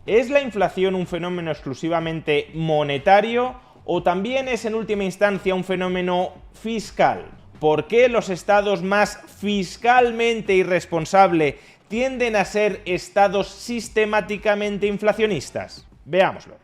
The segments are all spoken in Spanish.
¿Es la inflación un fenómeno exclusivamente monetario o también es en última instancia un fenómeno fiscal? ¿Por qué los estados más fiscalmente irresponsables tienden a ser estados sistemáticamente inflacionistas? Veámoslo.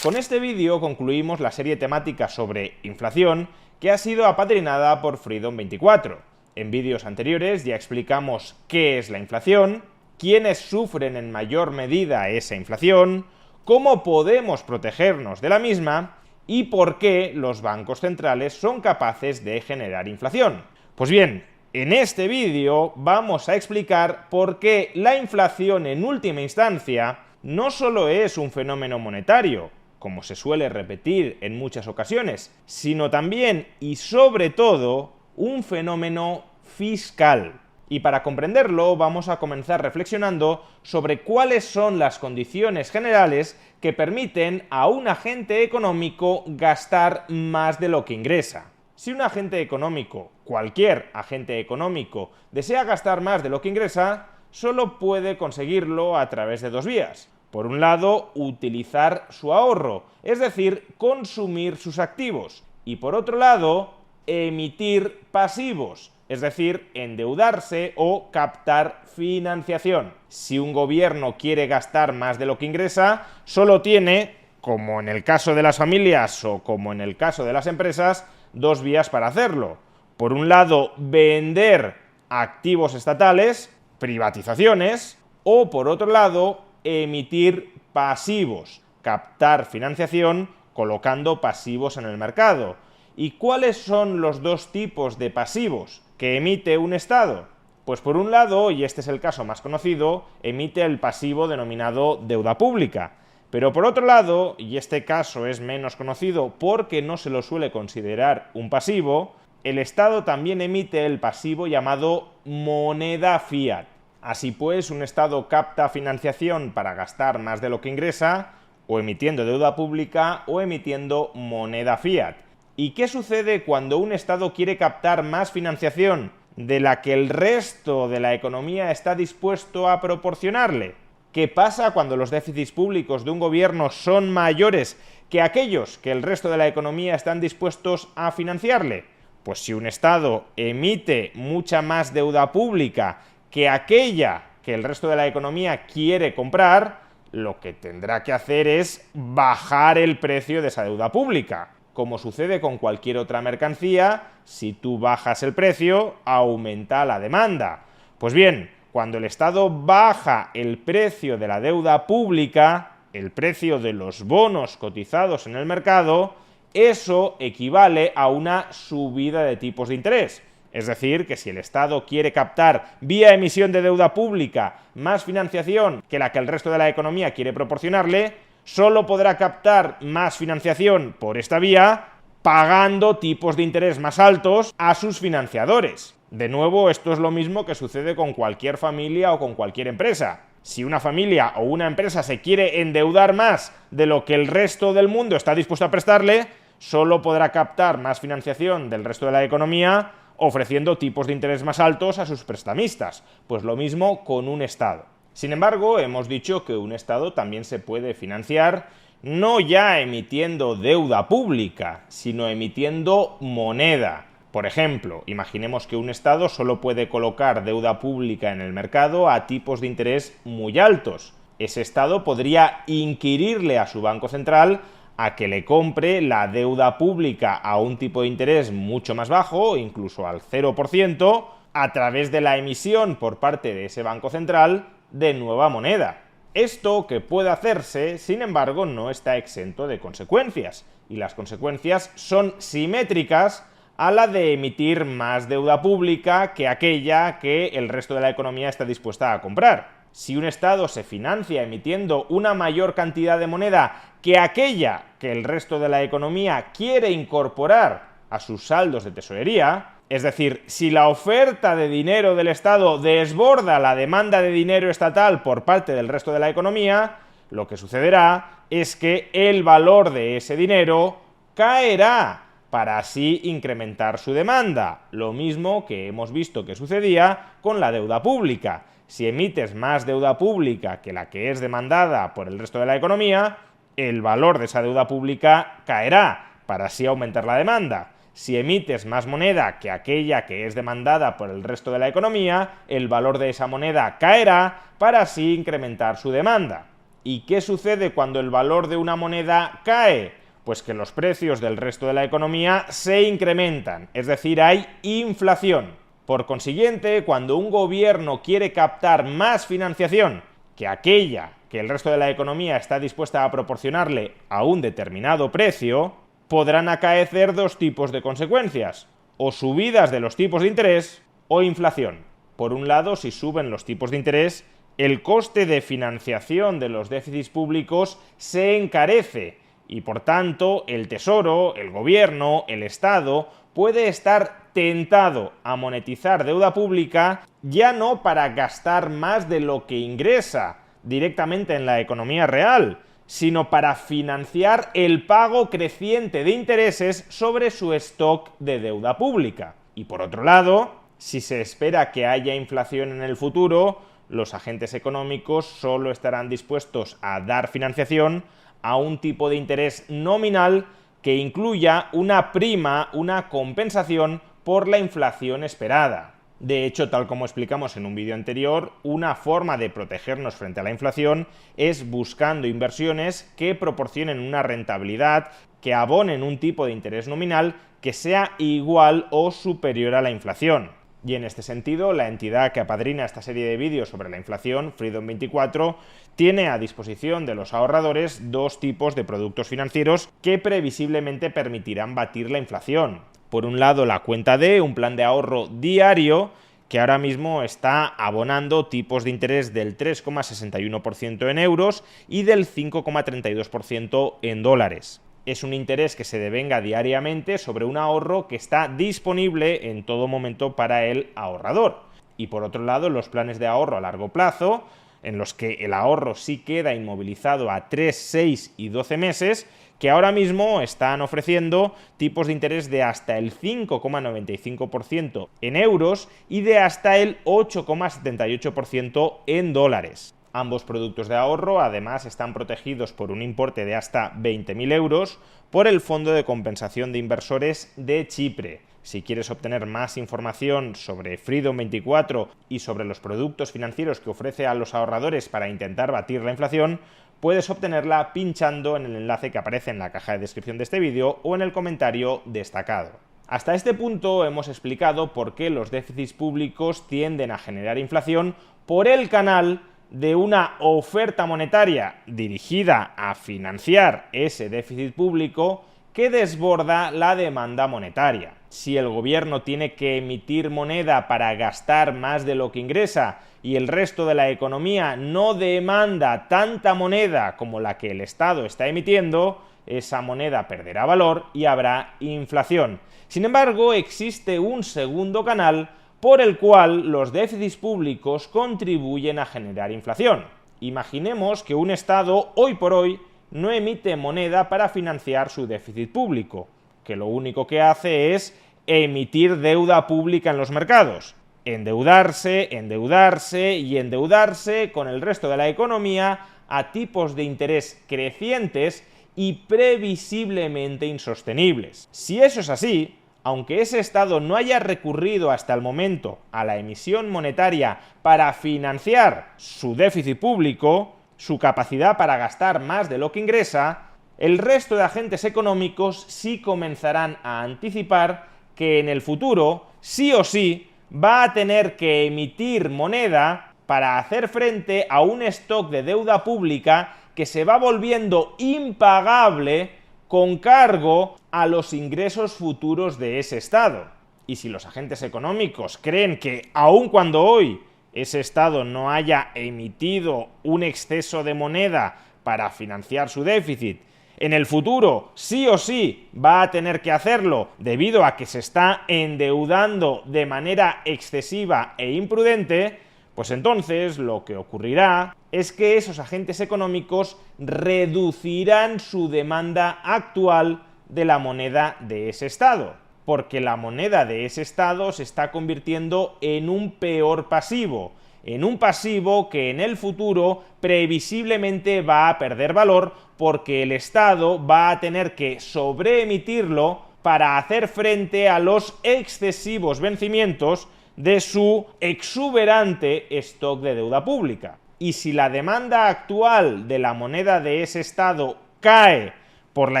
Con este vídeo concluimos la serie temática sobre inflación que ha sido apadrinada por Freedom24. En vídeos anteriores ya explicamos qué es la inflación, quiénes sufren en mayor medida esa inflación, cómo podemos protegernos de la misma y por qué los bancos centrales son capaces de generar inflación. Pues bien, en este vídeo vamos a explicar por qué la inflación en última instancia no solo es un fenómeno monetario, como se suele repetir en muchas ocasiones, sino también y sobre todo un fenómeno fiscal. Y para comprenderlo vamos a comenzar reflexionando sobre cuáles son las condiciones generales que permiten a un agente económico gastar más de lo que ingresa. Si un agente económico, cualquier agente económico, desea gastar más de lo que ingresa, solo puede conseguirlo a través de dos vías. Por un lado, utilizar su ahorro, es decir, consumir sus activos. Y por otro lado, emitir pasivos, es decir, endeudarse o captar financiación. Si un gobierno quiere gastar más de lo que ingresa, solo tiene, como en el caso de las familias o como en el caso de las empresas, dos vías para hacerlo. Por un lado, vender activos estatales, privatizaciones, o por otro lado, emitir pasivos, captar financiación colocando pasivos en el mercado. ¿Y cuáles son los dos tipos de pasivos que emite un Estado? Pues por un lado, y este es el caso más conocido, emite el pasivo denominado deuda pública. Pero por otro lado, y este caso es menos conocido porque no se lo suele considerar un pasivo, el Estado también emite el pasivo llamado moneda fiat. Así pues, un Estado capta financiación para gastar más de lo que ingresa, o emitiendo deuda pública o emitiendo moneda fiat. ¿Y qué sucede cuando un Estado quiere captar más financiación de la que el resto de la economía está dispuesto a proporcionarle? ¿Qué pasa cuando los déficits públicos de un gobierno son mayores que aquellos que el resto de la economía están dispuestos a financiarle? Pues si un Estado emite mucha más deuda pública que aquella que el resto de la economía quiere comprar, lo que tendrá que hacer es bajar el precio de esa deuda pública. Como sucede con cualquier otra mercancía, si tú bajas el precio, aumenta la demanda. Pues bien, cuando el Estado baja el precio de la deuda pública, el precio de los bonos cotizados en el mercado, eso equivale a una subida de tipos de interés. Es decir, que si el Estado quiere captar vía emisión de deuda pública más financiación que la que el resto de la economía quiere proporcionarle, solo podrá captar más financiación por esta vía pagando tipos de interés más altos a sus financiadores. De nuevo, esto es lo mismo que sucede con cualquier familia o con cualquier empresa. Si una familia o una empresa se quiere endeudar más de lo que el resto del mundo está dispuesto a prestarle, solo podrá captar más financiación del resto de la economía ofreciendo tipos de interés más altos a sus prestamistas. Pues lo mismo con un Estado. Sin embargo, hemos dicho que un Estado también se puede financiar no ya emitiendo deuda pública, sino emitiendo moneda. Por ejemplo, imaginemos que un Estado solo puede colocar deuda pública en el mercado a tipos de interés muy altos. Ese Estado podría inquirirle a su Banco Central a que le compre la deuda pública a un tipo de interés mucho más bajo, incluso al 0%, a través de la emisión por parte de ese Banco Central de nueva moneda. Esto que puede hacerse, sin embargo, no está exento de consecuencias, y las consecuencias son simétricas a la de emitir más deuda pública que aquella que el resto de la economía está dispuesta a comprar. Si un Estado se financia emitiendo una mayor cantidad de moneda que aquella que el resto de la economía quiere incorporar a sus saldos de tesorería, es decir, si la oferta de dinero del Estado desborda la demanda de dinero estatal por parte del resto de la economía, lo que sucederá es que el valor de ese dinero caerá para así incrementar su demanda, lo mismo que hemos visto que sucedía con la deuda pública. Si emites más deuda pública que la que es demandada por el resto de la economía, el valor de esa deuda pública caerá para así aumentar la demanda. Si emites más moneda que aquella que es demandada por el resto de la economía, el valor de esa moneda caerá para así incrementar su demanda. ¿Y qué sucede cuando el valor de una moneda cae? Pues que los precios del resto de la economía se incrementan, es decir, hay inflación. Por consiguiente, cuando un gobierno quiere captar más financiación que aquella que el resto de la economía está dispuesta a proporcionarle a un determinado precio, podrán acaecer dos tipos de consecuencias, o subidas de los tipos de interés o inflación. Por un lado, si suben los tipos de interés, el coste de financiación de los déficits públicos se encarece y, por tanto, el Tesoro, el Gobierno, el Estado puede estar tentado a monetizar deuda pública ya no para gastar más de lo que ingresa directamente en la economía real, sino para financiar el pago creciente de intereses sobre su stock de deuda pública. Y por otro lado, si se espera que haya inflación en el futuro, los agentes económicos solo estarán dispuestos a dar financiación a un tipo de interés nominal que incluya una prima, una compensación por la inflación esperada. De hecho, tal como explicamos en un vídeo anterior, una forma de protegernos frente a la inflación es buscando inversiones que proporcionen una rentabilidad, que abonen un tipo de interés nominal que sea igual o superior a la inflación. Y en este sentido, la entidad que apadrina esta serie de vídeos sobre la inflación, Freedom24, tiene a disposición de los ahorradores dos tipos de productos financieros que previsiblemente permitirán batir la inflación. Por un lado, la cuenta D, un plan de ahorro diario que ahora mismo está abonando tipos de interés del 3,61% en euros y del 5,32% en dólares. Es un interés que se devenga diariamente sobre un ahorro que está disponible en todo momento para el ahorrador. Y por otro lado, los planes de ahorro a largo plazo, en los que el ahorro sí queda inmovilizado a 3, 6 y 12 meses, que ahora mismo están ofreciendo tipos de interés de hasta el 5,95% en euros y de hasta el 8,78% en dólares. Ambos productos de ahorro además están protegidos por un importe de hasta 20.000 euros por el Fondo de Compensación de Inversores de Chipre. Si quieres obtener más información sobre Freedom24 y sobre los productos financieros que ofrece a los ahorradores para intentar batir la inflación, puedes obtenerla pinchando en el enlace que aparece en la caja de descripción de este vídeo o en el comentario destacado. Hasta este punto hemos explicado por qué los déficits públicos tienden a generar inflación por el canal de una oferta monetaria dirigida a financiar ese déficit público que desborda la demanda monetaria. Si el gobierno tiene que emitir moneda para gastar más de lo que ingresa y el resto de la economía no demanda tanta moneda como la que el Estado está emitiendo, esa moneda perderá valor y habrá inflación. Sin embargo, existe un segundo canal por el cual los déficits públicos contribuyen a generar inflación. Imaginemos que un Estado hoy por hoy no emite moneda para financiar su déficit público, que lo único que hace es emitir deuda pública en los mercados. Endeudarse, endeudarse y endeudarse con el resto de la economía a tipos de interés crecientes y previsiblemente insostenibles. Si eso es así, aunque ese Estado no haya recurrido hasta el momento a la emisión monetaria para financiar su déficit público, su capacidad para gastar más de lo que ingresa, el resto de agentes económicos sí comenzarán a anticipar que en el futuro, sí o sí, va a tener que emitir moneda para hacer frente a un stock de deuda pública que se va volviendo impagable con cargo a los ingresos futuros de ese Estado. Y si los agentes económicos creen que, aun cuando hoy ese Estado no haya emitido un exceso de moneda para financiar su déficit, en el futuro sí o sí va a tener que hacerlo debido a que se está endeudando de manera excesiva e imprudente, pues entonces lo que ocurrirá es que esos agentes económicos reducirán su demanda actual de la moneda de ese Estado, porque la moneda de ese Estado se está convirtiendo en un peor pasivo, en un pasivo que en el futuro previsiblemente va a perder valor porque el Estado va a tener que sobreemitirlo para hacer frente a los excesivos vencimientos de su exuberante stock de deuda pública. Y si la demanda actual de la moneda de ese Estado cae por la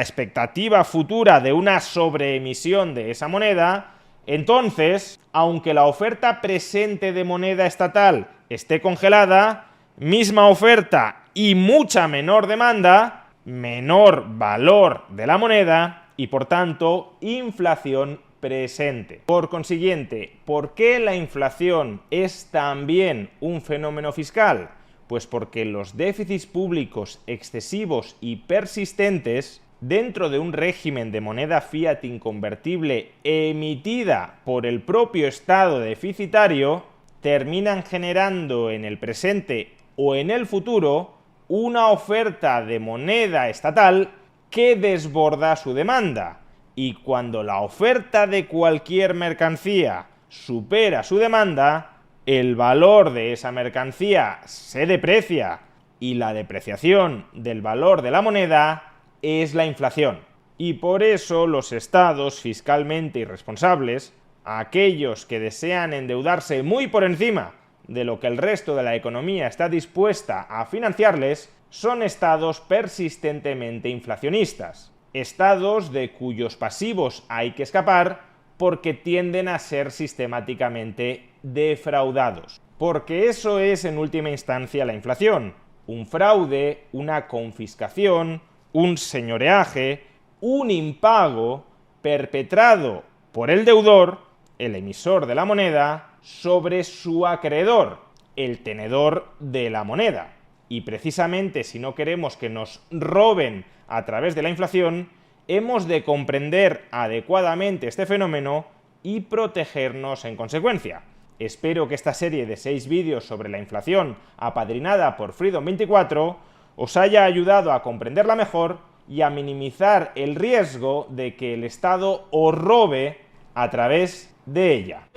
expectativa futura de una sobreemisión de esa moneda, entonces, aunque la oferta presente de moneda estatal esté congelada, misma oferta y mucha menor demanda, menor valor de la moneda y por tanto inflación presente. Por consiguiente, ¿por qué la inflación es también un fenómeno fiscal? Pues porque los déficits públicos excesivos y persistentes dentro de un régimen de moneda fiat inconvertible emitida por el propio Estado deficitario terminan generando en el presente o en el futuro una oferta de moneda estatal que desborda su demanda. Y cuando la oferta de cualquier mercancía supera su demanda, el valor de esa mercancía se deprecia y la depreciación del valor de la moneda es la inflación. Y por eso los estados fiscalmente irresponsables, aquellos que desean endeudarse muy por encima de lo que el resto de la economía está dispuesta a financiarles, son estados persistentemente inflacionistas. Estados de cuyos pasivos hay que escapar porque tienden a ser sistemáticamente defraudados. Porque eso es en última instancia la inflación. Un fraude, una confiscación, un señoreaje, un impago perpetrado por el deudor, el emisor de la moneda, sobre su acreedor, el tenedor de la moneda. Y precisamente si no queremos que nos roben a través de la inflación, hemos de comprender adecuadamente este fenómeno y protegernos en consecuencia. Espero que esta serie de 6 vídeos sobre la inflación apadrinada por Freedom24 os haya ayudado a comprenderla mejor y a minimizar el riesgo de que el Estado os robe a través de ella.